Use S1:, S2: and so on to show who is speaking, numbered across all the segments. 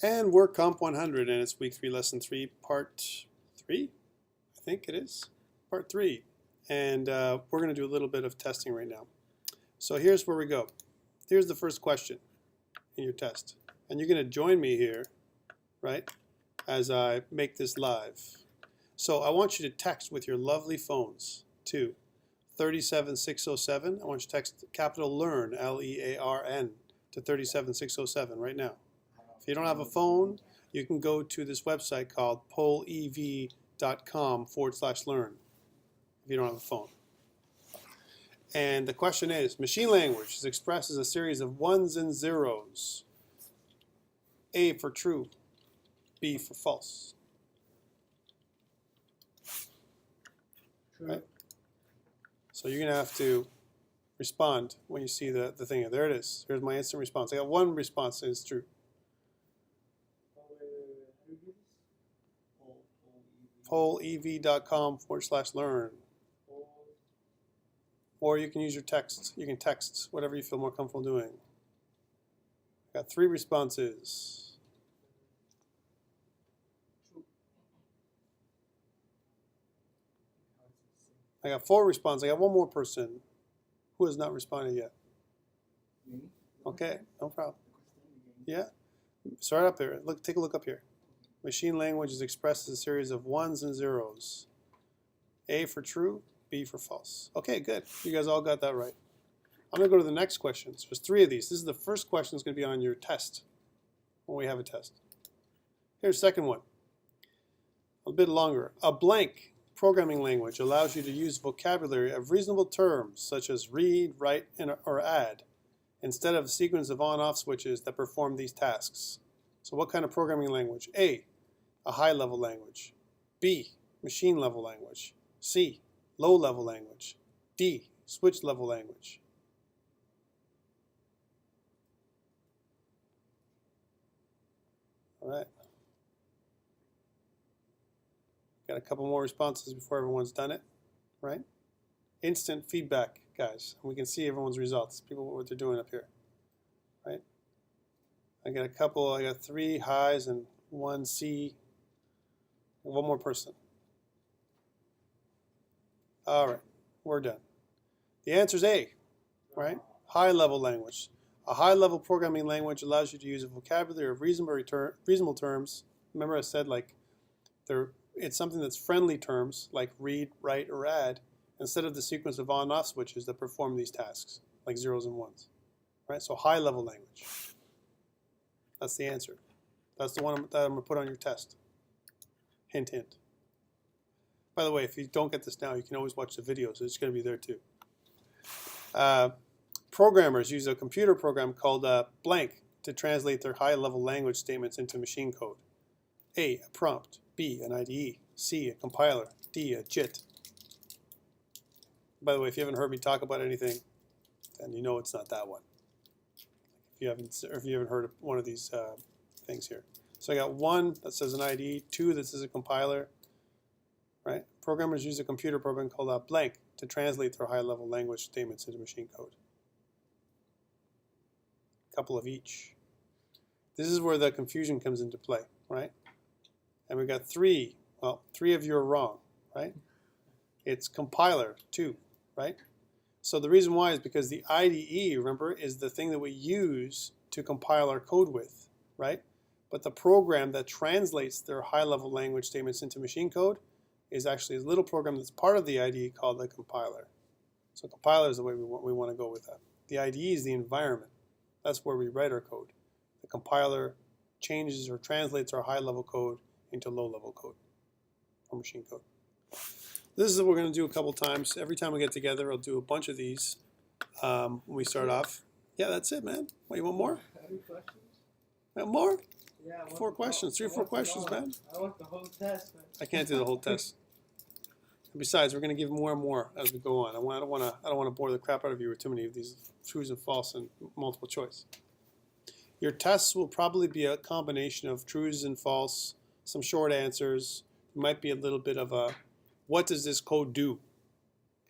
S1: And we're COMP100, and it's week 3, lesson 3, part 3, I think it is, part 3. And we're going to do a little bit of testing right now. So here's where we go. Here's the first question in your test. And you're going to join me here, right, as I make this live. So I want you to text with your lovely phones to 37607. I want you to text capital LEARN, L-E-A-R-N, to 37607 right now. If you don't have a phone, you can go to this website called polev.com/learn if you don't have a phone. And the question is, machine language is expressed as a series of ones and zeros. A for true, B for false.
S2: True.
S1: Right? So you're going to have to respond when you see the thing. There it is. Here's my instant response. I got one response and it's true. polev.com/learn. Or you can use your text. You can text whatever you feel more comfortable doing. I got 3 responses. I got 4 responses. I got one more person who has not responded yet. Okay, no problem. Yeah, it's right up there. Look, take a look up here. Machine language is expressed as a series of ones and zeros. A for true, B for false. Okay, good. You guys all got that right. I'm going to go to the next question. There's 3 of these. This is the first question that's going to be on your test when we have a test. Here's the second one. A bit longer. A blank programming language allows you to use vocabulary of reasonable terms such as read, write, or add instead of a sequence of on-off switches that perform these tasks. So what kind of programming language? A high-level language. B, machine-level language. C, low-level language. D, switch-level language. All right. Got a couple more responses before everyone's done it, right? Instant feedback, guys. We can see everyone's results, people what they're doing up here, right? I got a couple, I got 3 highs and 1 C. One more person. All right, we're done. The answer is A, right? High-level language. A high-level programming language allows you to use a vocabulary of reasonable terms. Remember I said like it's something that's friendly terms like read, write, or add instead of the sequence of on-off switches that perform these tasks like zeros and ones, right? So high-level language. That's the answer. That's the one that I'm going to put on your test. Hint, hint. By the way, if you don't get this now, you can always watch the videos. It's going to be there too. Programmers use a computer program called blank to translate their high-level language statements into machine code. A prompt. B, an IDE. C, a compiler. D, a JIT. By the way, if you haven't heard me talk about anything, then you know it's not that one. If you haven't heard of one of these things here. So I got 1 that says an IDE, 2 that says a compiler, right? Programmers use a computer program called blank to translate their high-level language statements into machine code. A couple of each. This is where the confusion comes into play, right? And we got 3. Well, 3 of you are wrong, right? It's compiler, 2, right? So the reason why is because the IDE, remember, is the thing that we use to compile our code with, right? But the program that translates their high-level language statements into machine code is actually a little program that's part of the IDE called the compiler. So compiler is the way we want to go with that. The IDE is the environment. That's where we write our code. The compiler changes or translates our high-level code into low-level code or machine code. This is what we're going to do a couple times. Every time we get together, I'll do a bunch of these when we start off. Yeah, that's it, man. What, you want more?
S2: Any questions?
S1: Want more?
S2: Yeah,
S1: 4 questions, 3 or 4 questions, man.
S2: I want the whole test, man.
S1: I can't do the whole test. And besides, we're going to give more and more as we go on. I don't want to bore the crap out of you with too many of these trues and false and multiple choice. Your tests will probably be a combination of trues and false, some short answers. It might be a little bit of a what does this code do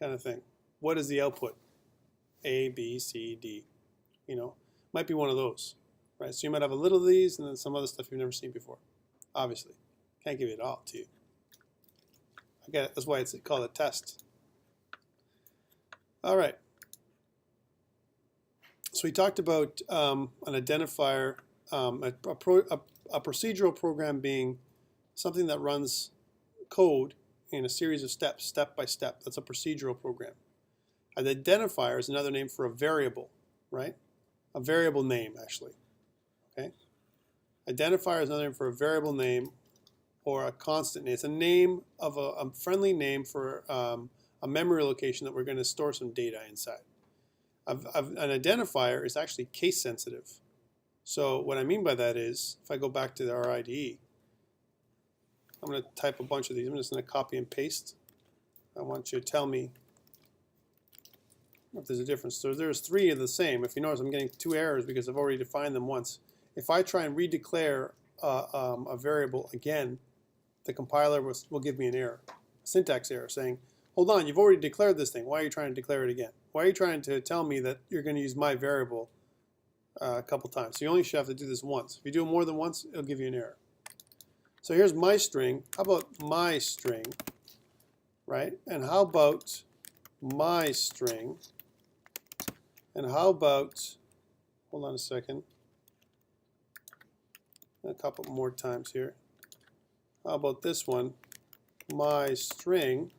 S1: kind of thing. What is the output? A, B, C, D. You know, might be one of those, right? right? So you might have a little of these and then some other stuff you've never seen before. Obviously, can't give it all to you. I get it. That's why it's called a test. All right. So we talked about an identifier, a procedural program being something that runs code in a series of steps, step by step. That's a procedural program. An identifier is another name for a variable, right? A variable name, actually. Okay. Identifier is another name for a variable name or a constant name. It's a name of a friendly name for a memory location that we're going to store some data inside. An identifier is actually case sensitive. So what I mean by that is, if I go back to our IDE, I'm going to type a bunch of these. I'm just going to copy and paste. I want you to tell me if there's a difference. So there's 3 of the same. If you notice, I'm getting 2 errors because I've already defined them once. If I try and redeclare a variable again, the compiler will give me an error, a syntax error, saying, hold on, you've already declared this thing. Why are you trying to declare it again? Why are you trying to tell me that you're going to use my variable a couple times? So you only should have to do this once. If you do it more than once, it'll give you an error. So here's my string. How about my string, right? And how about my string? And how about, hold on a second, a couple more times here. How about this one, my string?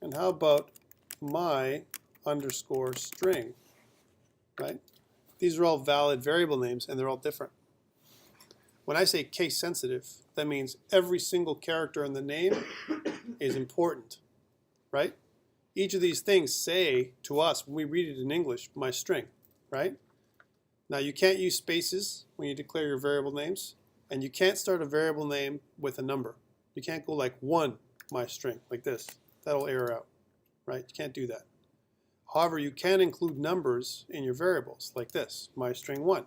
S1: And how about my underscore string, right? These are all valid variable names and they're all different. When I say case sensitive, that means every single character in the name is important, right? Each of these things say to us, when we read it in English, my string, right? Now you can't use spaces when you declare your variable names, and you can't start a variable name with a number. You can't go like 1 my string, like this. That'll error out, right? You can't do that. However, you can include numbers in your variables, like this, my string 1.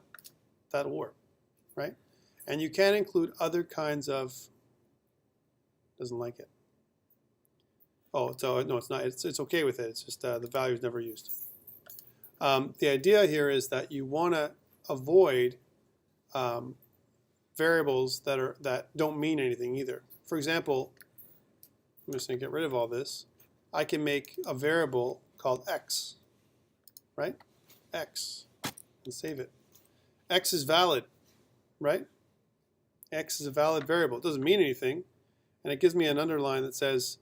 S1: That'll work, right? And you can include other kinds of, doesn't like it. Oh, so no, it's not. It's okay with it. It's just the value is never used. The idea here is that you want to avoid variables that don't mean anything either. For example, I'm just going to get rid of all this. I can make a variable called x, right? X, and save it. X is valid, right? X is a valid variable. It doesn't mean anything, and it gives me an underline that says,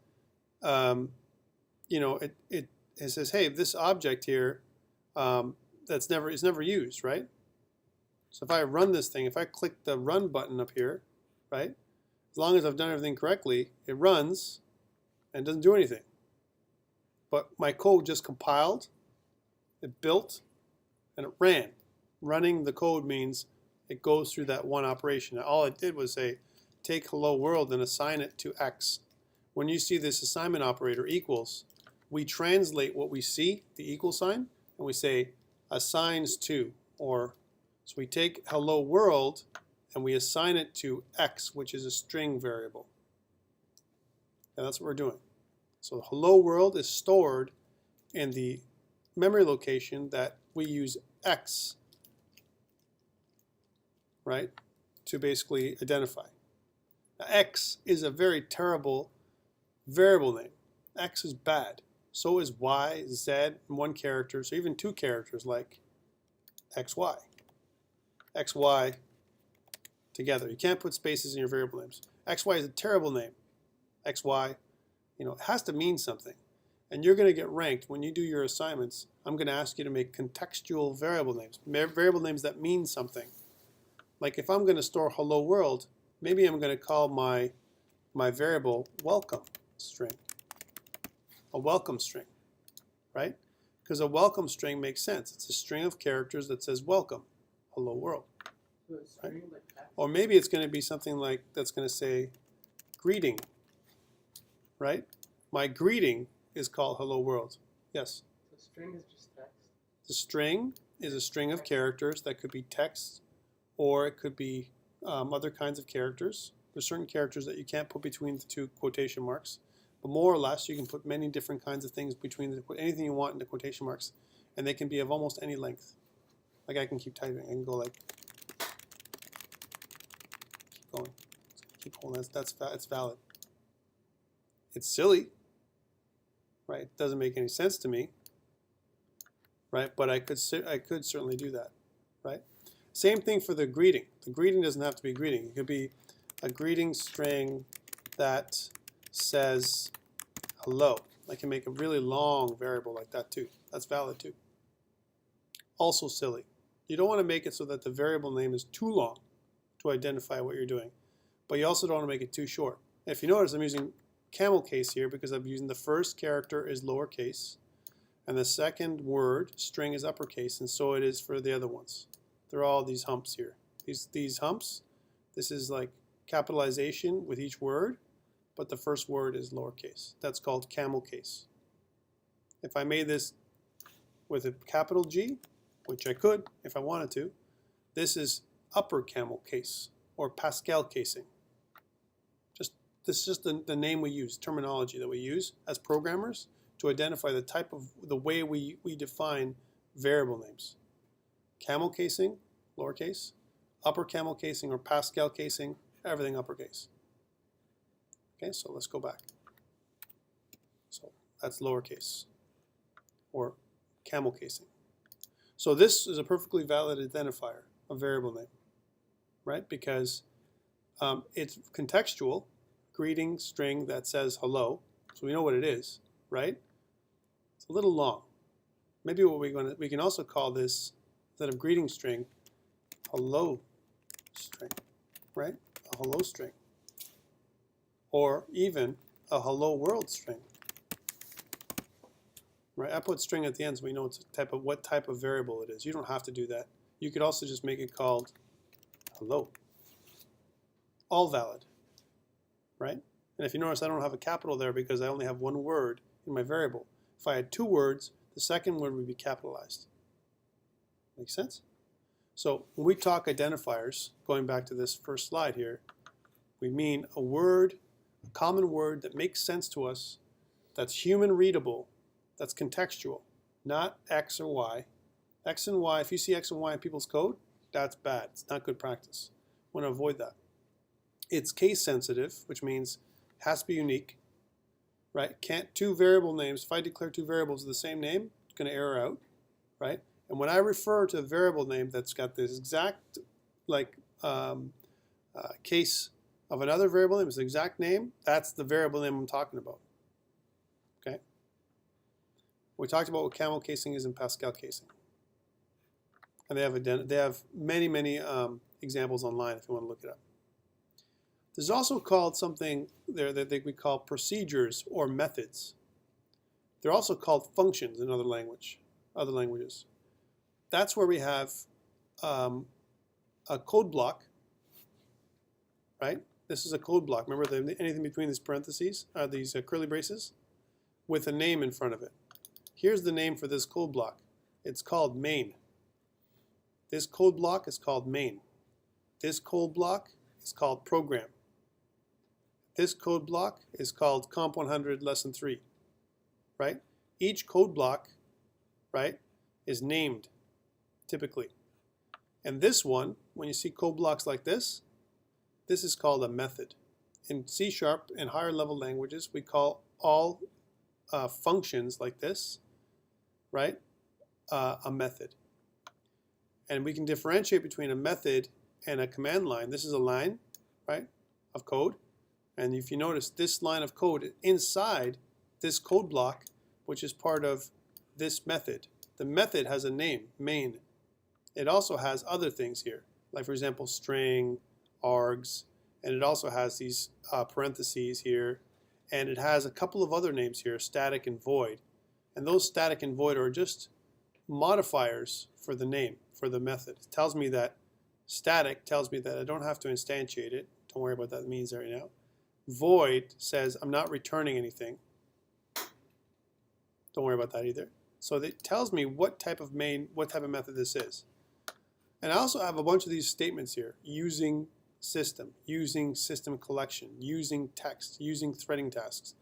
S1: you know, it says, hey, this object here is never used, right? So if I run this thing, if I click the run button up here, right, as long as I've done everything correctly, it runs and doesn't do anything. But my code just compiled, it built, and it ran. Running the code means it goes through that one operation. Now, all it did was say, take hello world and assign it to X. When you see this assignment operator equals, we translate what we see, the equal sign, and we say assigns to, or so we take hello world and we assign it to X, which is a string variable. And that's what we're doing. So hello world is stored in the memory location that we use X, right, to basically identify. Now, X is a very terrible variable name. X is bad. So is Y, Z, and 1 character, so even 2 characters like XY. XY together. You can't put spaces in your variable names. XY is a terrible name. XY, you know, it has to mean something. And you're going to get ranked when you do your assignments. I'm going to ask you to make contextual variable names, variable names that mean something. Like if I'm going to store hello world, maybe I'm going to call my variable welcome string. A welcome string, right? Because a welcome string makes sense. It's a string of characters that says welcome, hello world.
S2: So it's
S1: Right?
S2: string like that.
S1: Or maybe it's going to be something like that's going to say greeting, right? My greeting is called hello world. Yes?
S2: The string is just text.
S1: The string is a string of characters that could be text or it could be other kinds of characters. There's certain characters that you can't put between the 2 quotation marks. But more or less, you can put many different kinds of things between anything you want into quotation marks, and they can be of almost any length. Like I can keep typing. I can go like going. Keep holding. That's valid. It's silly, right? It doesn't make any sense to me, right? But I could certainly do that, right? Same thing for the greeting. The greeting doesn't have to be greeting. It could be a greeting string that says hello. I can make a really long variable like that too. That's valid too. Also silly. You don't want to make it so that the variable name is too long to identify what you're doing, but you also don't want to make it too short. If you notice, I'm using camel case here because I'm using the first character is lowercase and the second word string is uppercase, and so it is for the other ones. There are all these humps here. These humps, this is like capitalization with each word, but the first word is lowercase. That's called camel case. If I made this with a capital G, which I could if I wanted to, this is upper camel case or Pascal casing. This is just the name we use, terminology that we use as programmers to identify the way we define variable names. Camel casing, lowercase, upper camel casing or Pascal casing, everything uppercase. Okay, so let's go back. So that's lowercase or camel casing. So this is a perfectly valid identifier, a variable name, right? Because it's contextual, greeting string that says hello, so we know what it is, right? It's a little long. Maybe what we can also call this, instead of greeting string, hello string, right? A hello string, or even a hello world string, right? I put string at the end so we know it's what type of variable it is. You don't have to do that. You could also just make it called hello. All valid, right? And if you notice, I don't have a capital there because I only have one word in my variable. If I had two words, the second word would be capitalized. Make sense? So when we talk identifiers, going back to this first slide here, we mean a word, a common word that makes sense to us, that's human readable, that's contextual, not X or Y. X and Y, if you see X and Y in people's code, that's bad. It's not good practice. We want to avoid that. It's case sensitive, which means it has to be unique, right? Can't two variable names, if I declare two variables of the same name, it's going to error out, right? And when I refer to a variable name that's got this exact case of another variable name, it's the exact name, that's the variable name I'm talking about. Okay? We talked about what camel casing is in Pascal casing. And they have many examples online if you want to look it up. There's also called something there that we call procedures or methods. They're also called functions in other languages. That's where we have a code block, right? This is a code block. Remember anything between these parentheses, these curly braces, with a name in front of it. Here's the name for this code block. It's called main. This code block is called main. This code block is called program. This code block is called COMP100 lesson 3, right? Each code block, right, is named typically. And this one, when you see code blocks like this is called a method. In C# and higher level languages, we call all functions like this, right, a method. And we can differentiate between a method and a command line. This is a line, right, of code. And if you notice, this line of code inside this code block, which is part of this method, the method has a name, main. It also has other things here, like for example, string, args, and it also has these parentheses here, and it has a couple of other names here, static and void. And those static and void are just modifiers for the name, for the method. It tells me that static tells me that I don't have to instantiate it. Don't worry about what that means right now. Void says I'm not returning anything. Don't worry about that either. So it tells me what type of method this is. And I also have a bunch of these statements here. Using system collection, using text, using threading tasks.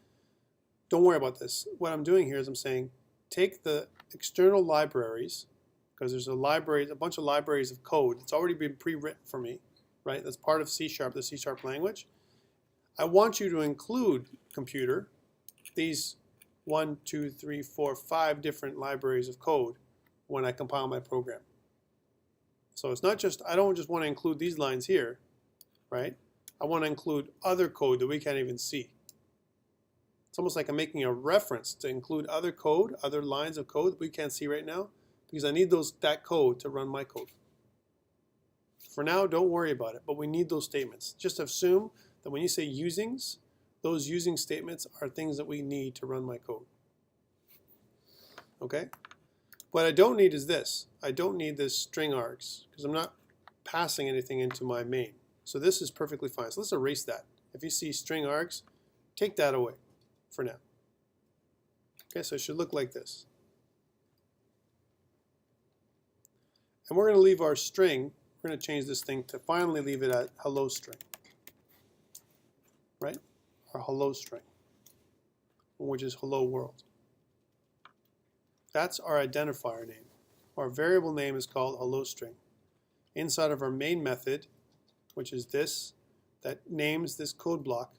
S1: Don't worry about this. What I'm doing here is I'm saying take the external libraries, because there's a bunch of libraries of code. It's already been pre-written for me, right? That's part of C#, the C# language. I want you to include, computer, these 1, 2, 3, 4, 5 different libraries of code when I compile my program. So it's not just, I don't just want to include these lines here, right? I want to include other code that we can't even see. It's almost like I'm making a reference to include other code, other lines of code that we can't see right now, because I need that code to run my code. For now, don't worry about it, but we need those statements. Just assume that when you say usings, those using statements are things that we need to run my code. Okay? What I don't need is this. I don't need this string args, because I'm not passing anything into my main. So this is perfectly fine. So let's erase that. If you see string args, take that away for now. Okay, so it should look like this. And we're going to leave our string, we're going to change this thing to finally leave it at hello string. Right? Our hello string, which is hello world. That's our identifier name. Our variable name is called hello string. Inside of our main method, which is this, that names this code block.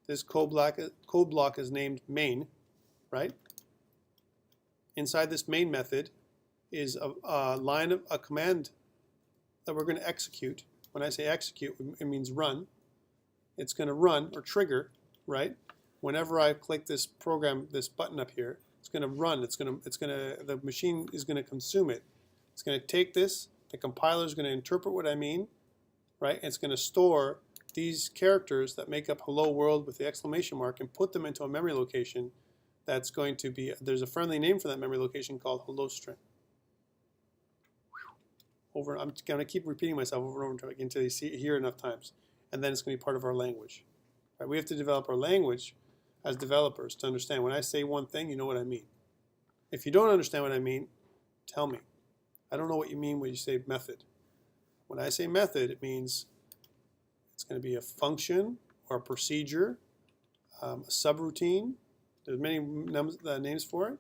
S1: This code block is named main, right? Inside this main method is a line of a command that we're going to execute. When I say execute, it means run. It's going to run or trigger, right? Whenever I click this program, this button up here, it's going to run. The machine is going to consume it. It's going to take this. The compiler is going to interpret what I mean, right? It's going to store these characters that make up hello world with the exclamation mark and put them into a memory location that's going to be, there's a friendly name for that memory location called hello string. I'm going to keep repeating myself over and over until you hear enough times. And then it's going to be part of our language. Right? We have to develop our language as developers to understand. When I say one thing, you know what I mean. If you don't understand what I mean, tell me. I don't know what you mean when you say method. When I say method, it means it's going to be a function or a procedure, a subroutine. There's many names for it.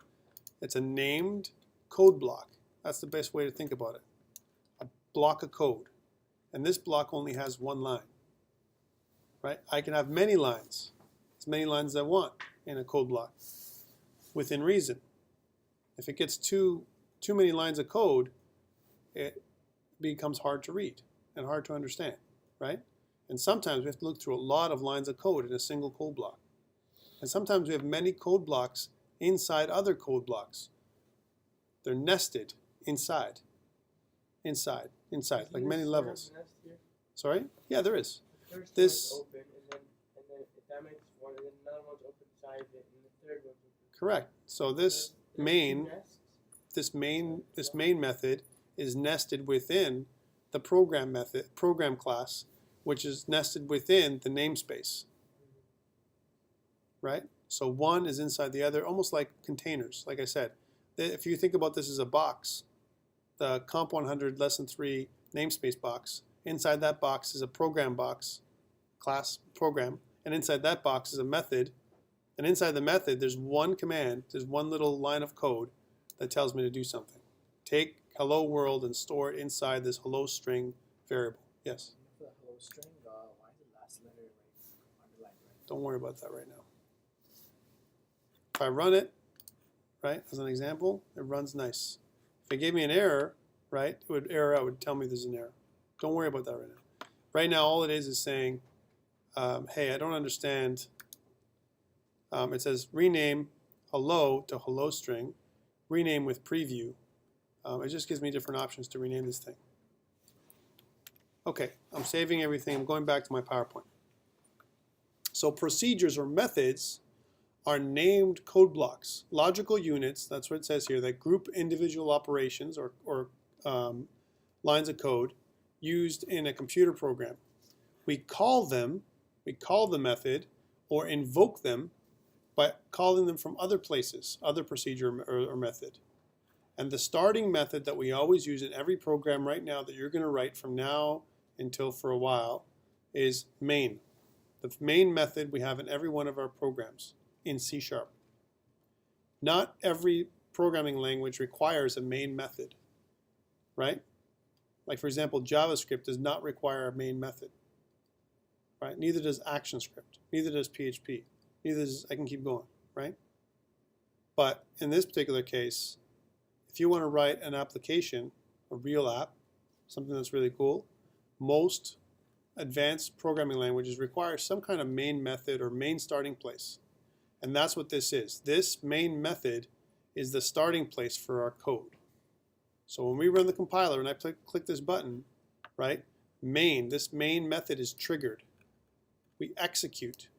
S1: It's a named code block. That's the best way to think about it. A block of code. And this block only has one line. Right? I can have many lines, as many lines as I want in a code block, within reason. If it gets too many lines of code, it becomes hard to read and hard to understand, right? And sometimes we have to look through a lot of lines of code in a single code block. And sometimes we have many code blocks inside other code blocks. They're nested inside, like many levels. Sorry? Yeah, there is. This
S2: open, and then if that makes one, and then another one's open beside it, and the third one's open.
S1: Correct. So this main method is nested within the program class, which is nested within the namespace. Right? So one is inside the other, almost like containers. Like I said, if you think about this as a box, the COMP100 Lesson 3 namespace box, inside that box is a program box, class program, and inside that box is a method, and inside the method there's one command, there's one little line of code that tells me to do something. Take hello world and store it inside this hello string variable. Yes?
S3: For the hello string, why is the last letter underlined? Right?
S1: Don't worry about that right now. If I run it, right, as an example, it runs nice. If it gave me an error, right, it would error out, it would tell me there's an error. Don't worry about that right now. Right now, all it is saying, hey, I don't understand. It says rename hello to hello string, rename with preview. It just gives me different options to rename this thing. Okay, I'm saving everything. I'm going back to my PowerPoint. So procedures or methods are named code blocks, logical units, that's what it says here, that group individual operations or lines of code used in a computer program. We call the method or invoke them by calling them from other places, other procedure or method. And the starting method that we always use in every program right now that you're going to write from now until for a while is main. The main method we have in every one of our programs in C#. Not every programming language requires a main method, right? Like for example, JavaScript does not require a main method, right? Neither does ActionScript, neither does PHP, neither does, I can keep going, right? But in this particular case, if you want to write an application, a real app, something that's really cool, most advanced programming languages require some kind of main method or main starting place. And that's what this is. This main method is the starting place for our code. So when we run the compiler and I click this button, right, this main method is triggered. We execute.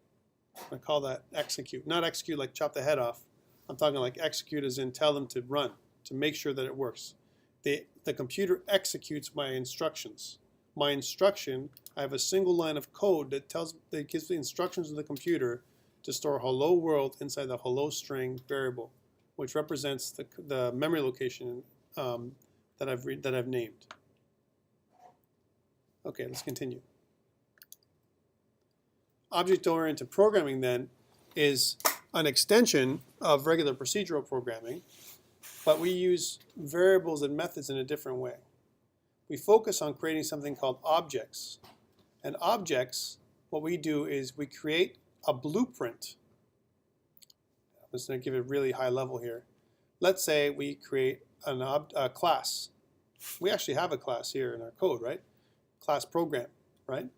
S1: I call that execute. Not execute like chop the head off. I'm talking like execute as in tell them to run, to make sure that it works. The computer executes my instructions. My instruction, I have a single line of code that gives the instructions to the computer to store hello world inside the hello string variable, which represents the memory location that I've named. Okay, let's continue. Object-oriented programming then is an extension of regular procedural programming, but we use variables and methods in a different way. We focus on creating something called objects. And objects, what we do is we create a blueprint. I'm just going to give it a really high level here. Let's say we create a class. We actually have a class here in our code, right? Class program, right?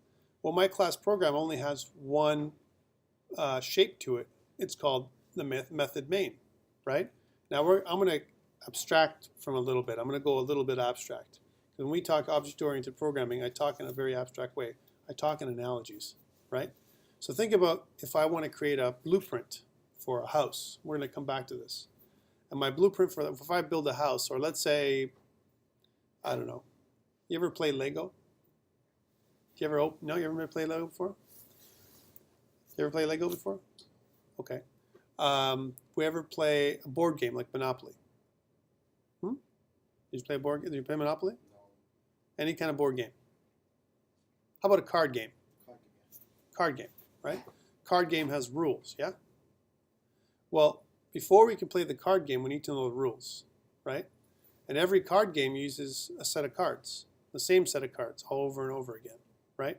S1: Well, my class program only has one shape to it. It's called the method main, right? Now I'm going to abstract from a little bit. I'm going to go a little bit abstract. When we talk object-oriented programming, I talk in a very abstract way. I talk in analogies, right? So think about if I want to create a blueprint for a house. We're going to come back to this. And my blueprint for if I build a house, or let's say, I don't know, you ever play Lego? You ever play Lego before? You ever play Lego before? Okay. We ever play a board game like Monopoly? Did you play a board game? Did you play Monopoly?
S3: No.
S1: Any kind of board game. How about a card game? Card game, right? Card game has rules, yeah? Well, before we can play the card game, we need to know the rules, right? And every card game uses a set of cards, the same set of cards over and over again, right?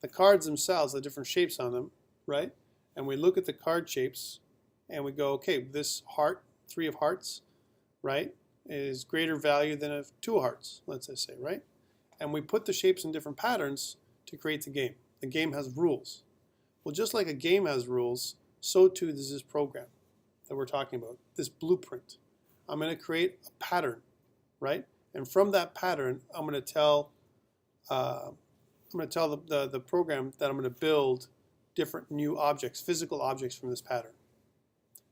S1: The cards themselves, the different shapes on them, right? And we look at the card shapes and we go, okay, this heart, 3 of hearts, right, is greater value than a 2 of hearts, let's just say, right? And we put the shapes in different patterns to create the game. The game has rules. Well, just like a game has rules, so too does this program that we're talking about, this blueprint. I'm going to create a pattern, right? And from that pattern, I'm going to tell the program that I'm going to build different new objects, physical objects from this pattern.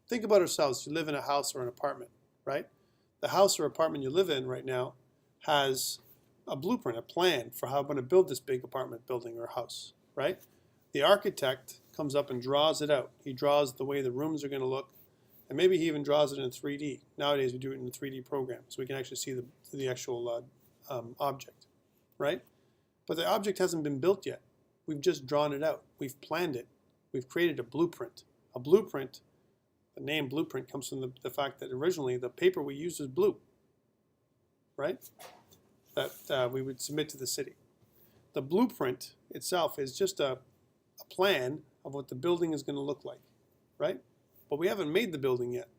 S1: Think about ourselves. You live in a house or an apartment, right? The house or apartment you live in right now has a blueprint, a plan for how I'm going to build this big apartment building or house, right? The architect comes up and draws it out. He draws the way the rooms are going to look, and maybe he even draws it in 3D. Nowadays we do it in a 3D program, so we can actually see the actual object, right? But the object hasn't been built yet. We've just drawn it out. We've planned it. We've created a blueprint. A blueprint, the name blueprint comes from the fact that originally the paper we used was blue, right? That we would submit to the city. The blueprint itself is just a plan of what the building is going to look like, right? But we haven't made the building yet,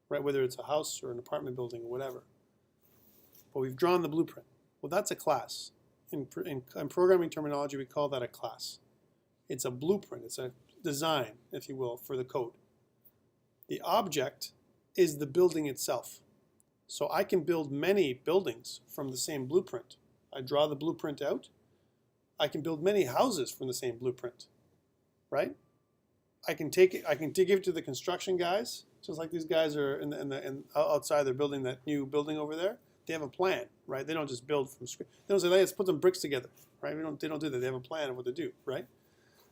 S1: right? Whether it's a house or an apartment building or whatever. But we've drawn the blueprint. Well, that's a class. In programming terminology, we call that a class. It's a blueprint. It's a design, if you will, for the code. The object is the building itself. So I can build many buildings from the same blueprint. I draw the blueprint out. I can build many houses from the same blueprint, right? I can take it. I can give it to the construction guys, just like these guys are outside. They're building that new building over there. They have a plan, right? They don't just build from scratch. They don't say, let's put some bricks together, right? They don't do that. They have a plan of what to do, right?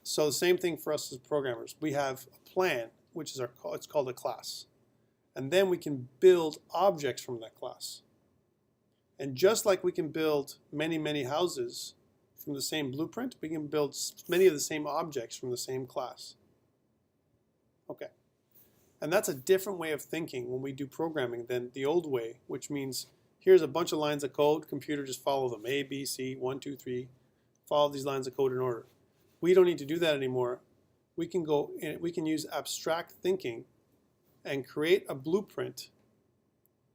S1: So the same thing for us as programmers. We have a plan, which is it's called a class. And then we can build objects from that class. And just like we can build many, many houses from the same blueprint, we can build many of the same objects from the same class. Okay. And that's a different way of thinking when we do programming than the old way, which means Here's a bunch of lines of code. Computer, just follow them. A, B, C, 1, 2, 3. Follow these lines of code in order. We don't need to do that anymore. We can go and we can use abstract thinking and create a blueprint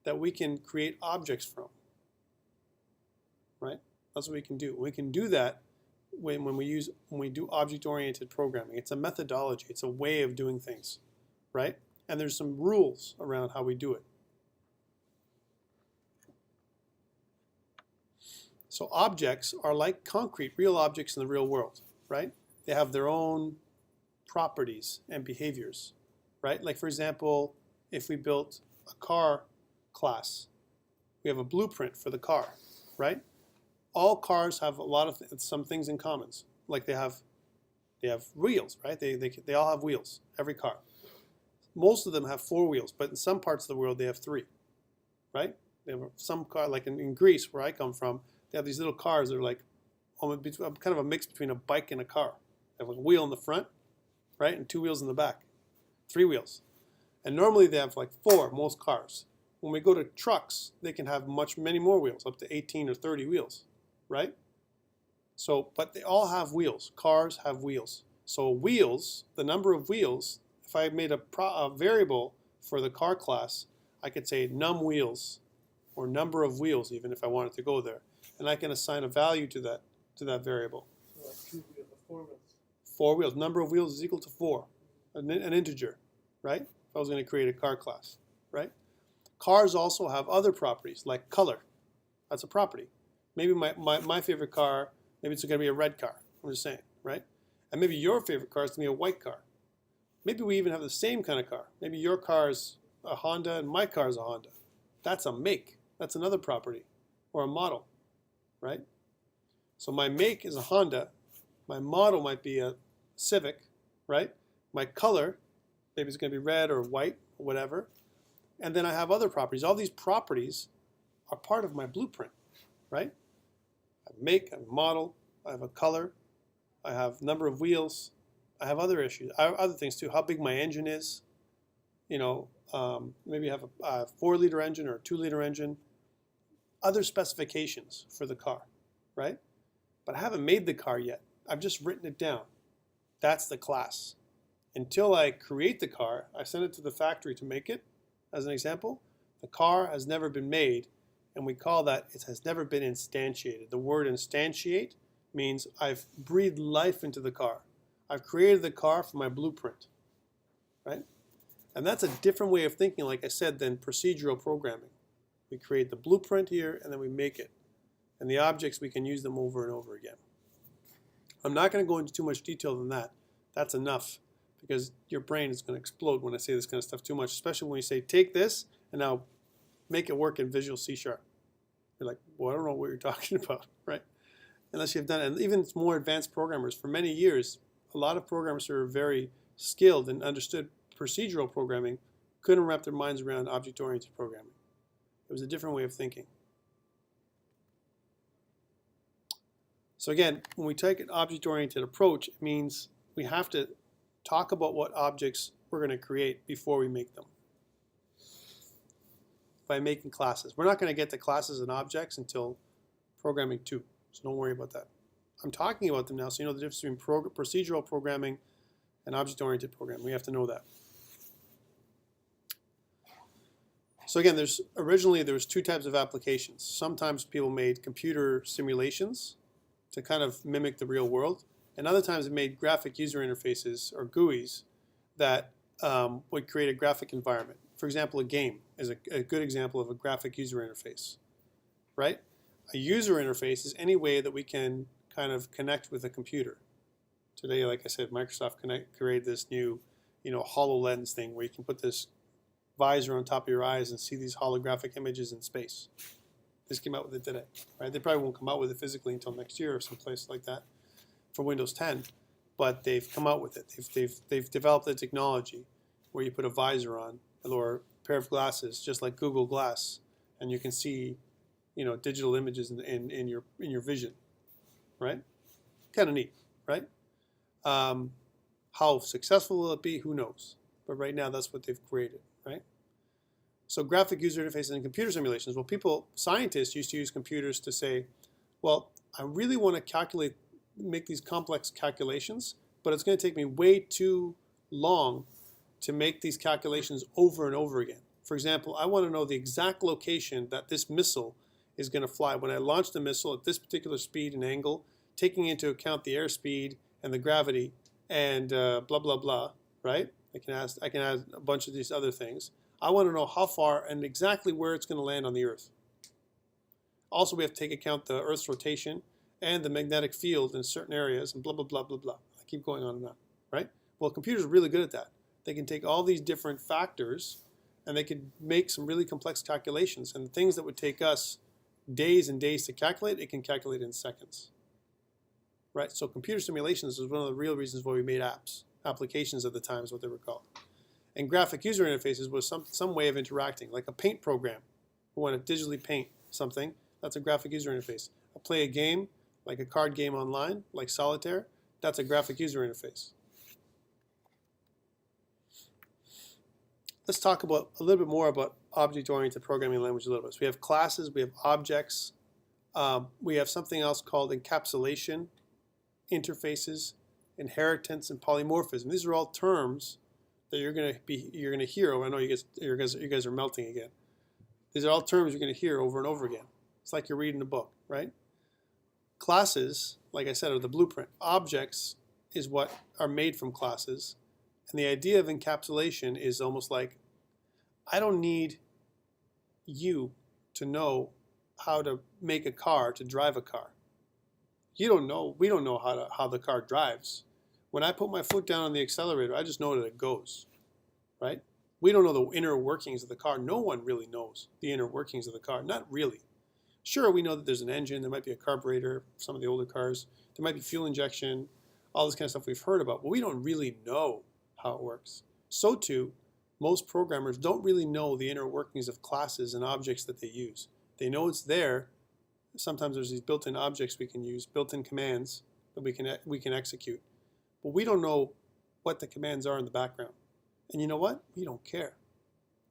S1: that we can create objects from. Right? That's what we can do. We can do that when we do object-oriented programming. It's a methodology. It's a way of doing things, right? And there's some rules around how we do it. So objects are like concrete, real objects in the real world, right? They have their own properties and behaviors, right? Like for example, if we built a car class, we have a blueprint for the car, right? All cars have a lot of some things in common. Like they have wheels, right? They all have wheels, every car. Most of them have 4 wheels, but in some parts of the world they have 3, right? They have some car, like in Greece where I come from, they have these little cars that are like kind of a mix between a bike and a car. They have a wheel in the front, right, and 2 wheels in the back, 3 wheels. And normally they have like 4, most cars. When we go to trucks, they can have many more wheels, up to 18 or 30 wheels, right? So, but they all have wheels. Cars have wheels. So wheels, the number of wheels, if I made a variable for the car class, I could say num wheels, or number of wheels even if I wanted to go there. And I can assign a value to that variable.
S2: So like 2 wheels, 4 wheels.
S1: 4 wheels. Number of wheels is equal to 4, an integer, right? If I was going to create a car class, right? Cars also have other properties like color. That's a property. Maybe my favorite car, maybe it's going to be a red car. I'm just saying, right? And maybe your favorite car is going to be a white car. Maybe we even have the same kind of car. Maybe your car is a Honda and my car is a Honda. That's a make. That's another property or a model, right? So my make is a Honda. My model might be a Civic, right? My color, maybe it's going to be red or white or whatever. And then I have other properties. All these properties are part of my blueprint, right? I have make, I have model, I have a color, I have number of wheels, I have other issues. I have other things too. How big my engine is, you know, maybe I have a 4-liter engine or a 2-liter engine. Other specifications for the car, right? But I haven't made the car yet. I've just written it down. That's the class. Until I create the car, I send it to the factory to make it. As an example, the car has never been made, and we call that it has never been instantiated. The word instantiate means I've breathed life into the car. I've created the car from my blueprint, right? And that's a different way of thinking, like I said, than procedural programming. We create the blueprint here, and then we make it. And the objects, we can use them over and over again. I'm not going to go into too much detail than that. That's enough, because your brain is going to explode when I say this kind of stuff too much, especially when you say, take this and now make it work in Visual C#. You're like, well, I don't know what you're talking about, right? Unless you've done it. And even more advanced programmers, for many years, a lot of programmers who are very skilled and understood procedural programming couldn't wrap their minds around object-oriented programming. It was a different way of thinking. So again, when we take an object-oriented approach, it means we have to talk about what objects we're going to create before we make them. By making classes. We're not going to get to classes and objects until programming 2, so don't worry about that. I'm talking about them now, so you know the difference between procedural programming and object-oriented programming. We have to know that. So again, originally there was 2 types of applications. Sometimes people made computer simulations to kind of mimic the real world, and other times it made graphic user interfaces, or GUIs, that would create a graphic environment. For example, a game is a good example of a graphic user interface, right? A user interface is any way that we can kind of connect with a computer. Today, like I said, Microsoft created this new, HoloLens thing where you can put this visor on top of your eyes and see these holographic images in space. This came out with it today, right? They probably won't come out with it physically until next year or someplace like that for Windows 10, but they've come out with it. They've developed the technology where you put a visor on or a pair of glasses, just like Google Glass, and you can see, digital images in your vision, right? Kind of neat, right? How successful will it be? Who knows? But right now, that's what they've created, right? So graphic user interfaces and computer simulations. Well, scientists used to use computers to say, well, I really want to make these complex calculations, but it's going to take me way too long to make these calculations over and over again. For example, I want to know the exact location that this missile is going to fly. When I launch the missile at this particular speed and angle, taking into account the airspeed and the gravity and blah, blah, blah, right? I can add a bunch of these other things. I want to know how far and exactly where it's going to land on the Earth. Also, we have to take account the Earth's rotation and the magnetic field in certain areas and blah, blah, blah, blah, blah. I keep going on and on, right? Well, computers are really good at that. They can take all these different factors and they can make some really complex calculations. And the things that would take us days and days to calculate, it can calculate in seconds, right? So computer simulations is one of the real reasons why we made apps. Applications at the time is what they were called. And graphic user interfaces was some way of interacting, like a paint program. We want to digitally paint something, that's a graphic user interface. I play a game, like a card game online, like solitaire, that's a graphic user interface. Let's talk about a little bit more about object-oriented programming language a little bit. So we have classes, we have objects, we have something else called encapsulation, interfaces, inheritance, and polymorphism. These are all terms that you're going to hear. I know you guys are melting again. These are all terms you're going to hear over and over again. It's like you're reading a book, right? Classes, like I said, are the blueprint. Objects is what are made from classes. And the idea of encapsulation is almost like, I don't need you to know how to make a car, to drive a car. You don't know, we don't know how the car drives. When I put my foot down on the accelerator, I just know that it goes, right? We don't know the inner workings of the car. No one really knows the inner workings of the car, not really. Sure, we know that there's an engine, there might be a carburetor, some of the older cars, there might be fuel injection, all this kind of stuff we've heard about, but we don't really know how it works. So too, most programmers don't really know the inner workings of classes and objects that they use. They know it's there. Sometimes there's these built-in objects we can use, built-in commands that we can execute. But we don't know what the commands are in the background. And you know what? We don't care,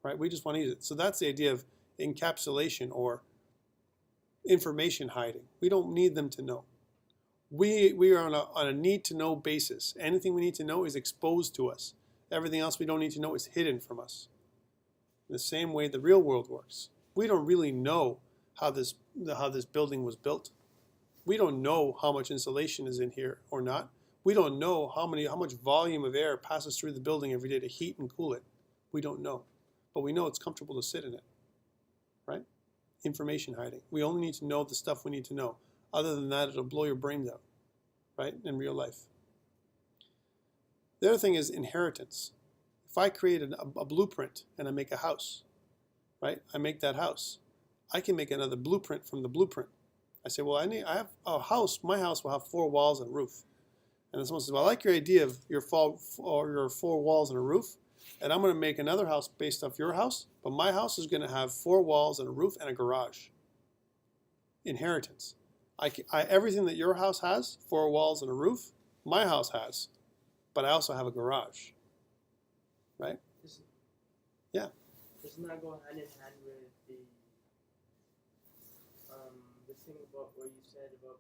S1: right? We just want to use it. So that's the idea of encapsulation or information hiding. We don't need them to know. We are on a need-to-know basis. Anything we need to know is exposed to us. Everything else we don't need to know is hidden from us. In the same way the real world works. We don't really know how this building was built. We don't know how much insulation is in here or not. We don't know how much volume of air passes through the building every day to heat and cool it. We don't know. But we know it's comfortable to sit in it, right? Information hiding. We only need to know the stuff we need to know. Other than that, it'll blow your brains out, right, in real life. The other thing is inheritance. If I create a blueprint and I make a house, right, I make that house. I can make another blueprint from the blueprint. I say, well, I have a house. My house will have 4 walls and a roof. And then someone says, well, I like your idea of your 4 walls and a roof, and I'm going to make another house based off your house, but my house is going to have 4 walls and a roof and a garage. Inheritance. Everything that your house has, 4 walls and a roof, my house has, but I also have a garage, right? Yeah.
S2: Doesn't that go hand in hand with the thing about what you said about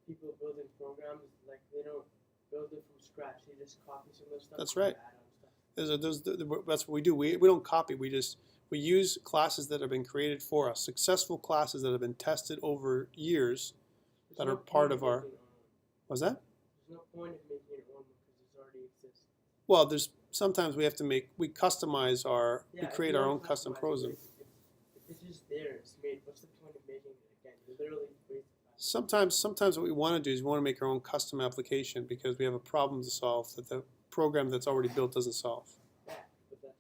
S2: people building programs, like they don't build it from scratch, they just copy some of the stuff.
S1: That's right.
S2: And add on stuff.
S1: That's what we do. We don't copy. We use classes that have been created for us, successful classes that have been tested over years that are part of our. What's that?
S2: There's no point in making it own because it already exists.
S1: Well, sometimes we have to we customize we create our own custom program.
S2: If it's just there, it's made, what's the point of making it again? You literally create the
S1: Sometimes what we want to do is we want to make our own custom application because we have a problem to solve that the program that's already built doesn't solve.
S2: Yeah, but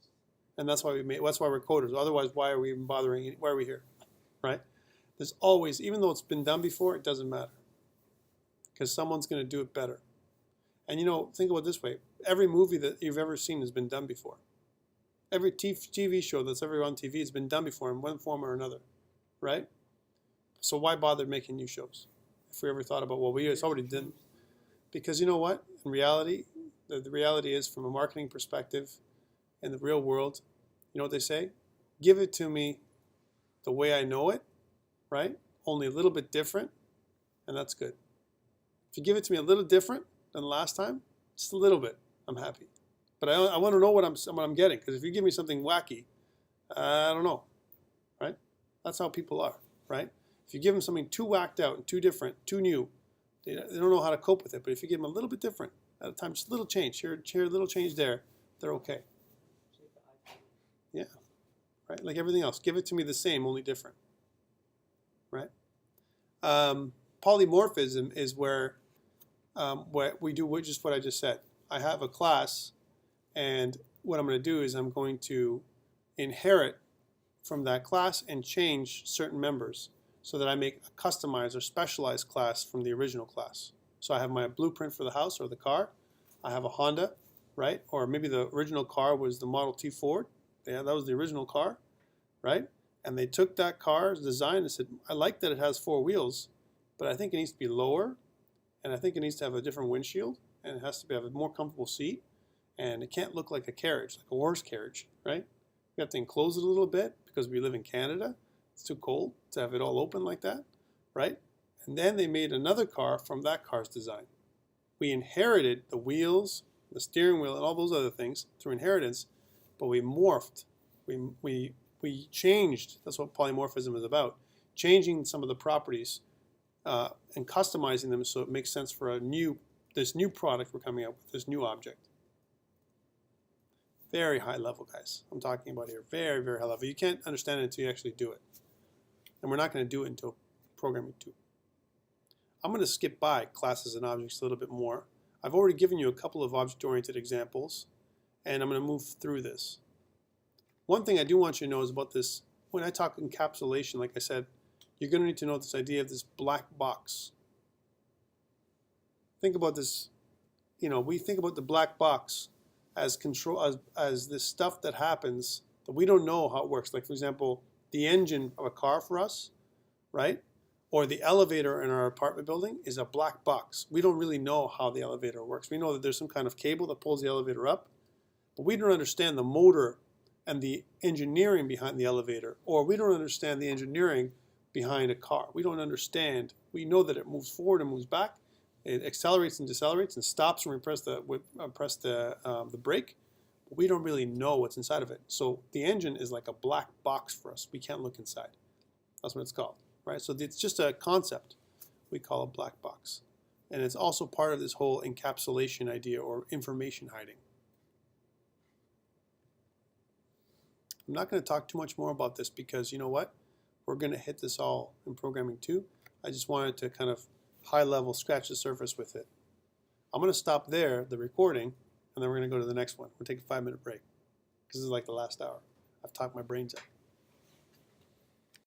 S1: And that's why we're coders. Otherwise, why are we even bothering? Why are we here, right? There's always, even though it's been done before, it doesn't matter because someone's going to do it better. And think about it this way: every movie that you've ever seen has been done before. Every TV show that's ever on TV has been done before in one form or another, right? So why bother making new shows? If we ever thought about, well, it's already done. Because you know what? In reality, the reality is from a marketing perspective, in the real world, you know what they say? give it to me the way I know it, right? Only a little bit different, and that's good. If you give it to me a little different than last time, just a little bit, I'm happy. But I want to know what I'm getting, because if you give me something wacky, I don't know, right? That's how people are, right? If you give them something too whacked out and too different, too new, they don't know how to cope with it. But if you give them a little bit different at a time, just a little change here, a little change there, they're okay. Yeah, right? Like everything else, give it to me the same, only different, right? Polymorphism is where we do just what I just said. I have a class, and what I'm going to do is I'm going to inherit from that class and change certain members so that I make a customized or specialized class from the original class. So I have my blueprint for the house or the car. I have a Honda, right? Or maybe the original car was the Model T Ford. Yeah, that was the original car, right? And they took that car's design and said, I like that it has 4 wheels, but I think it needs to be lower, and I think it needs to have a different windshield, and it has to have a more comfortable seat, and it can't look like a carriage, like a horse carriage, right? We have to enclose it a little bit because we live in Canada. It's too cold to have it all open like that, right? And then they made another car from that car's design. We inherited the wheels, the steering wheel, and all those other things through inheritance, but we morphed. We changed. That's what polymorphism is about. Changing some of the properties and customizing them so it makes sense for this new product we're coming up with, this new object. Very high level, guys. I'm talking about here. Very, very high level. You can't understand it until you actually do it. And we're not going to do it until programming 2. I'm going to skip by classes and objects a little bit more. I've already given you a couple of object-oriented examples, and I'm going to move through this. One thing I do want you to know is about this. When I talk encapsulation, like I said, you're going to need to know this idea of this black box. Think about this. We think about the black box as control, as this stuff that happens that we don't know how it works. Like, for example, the engine of a car for us, right? Or the elevator in our apartment building is a black box. We don't really know how the elevator works. We know that there's some kind of cable that pulls the elevator up, but we don't understand the motor and the engineering behind the elevator, or we don't understand the engineering behind a car. We don't understand. We know that it moves forward and moves back. It accelerates and decelerates and stops when we press the brake. But we don't really know what's inside of it. So the engine is like a black box for us. We can't look inside. That's what it's called, right? So it's just a concept we call a black box. And it's also part of this whole encapsulation idea or information hiding. I'm not going to talk too much more about this because you know what? We're going to hit this all in programming 2. I just wanted to kind of high level scratch the surface with it. I'm going to stop there, the recording, and then we're going to go to the next one. We'll take a 5-minute break. This is like the last hour. I've talked my brains out.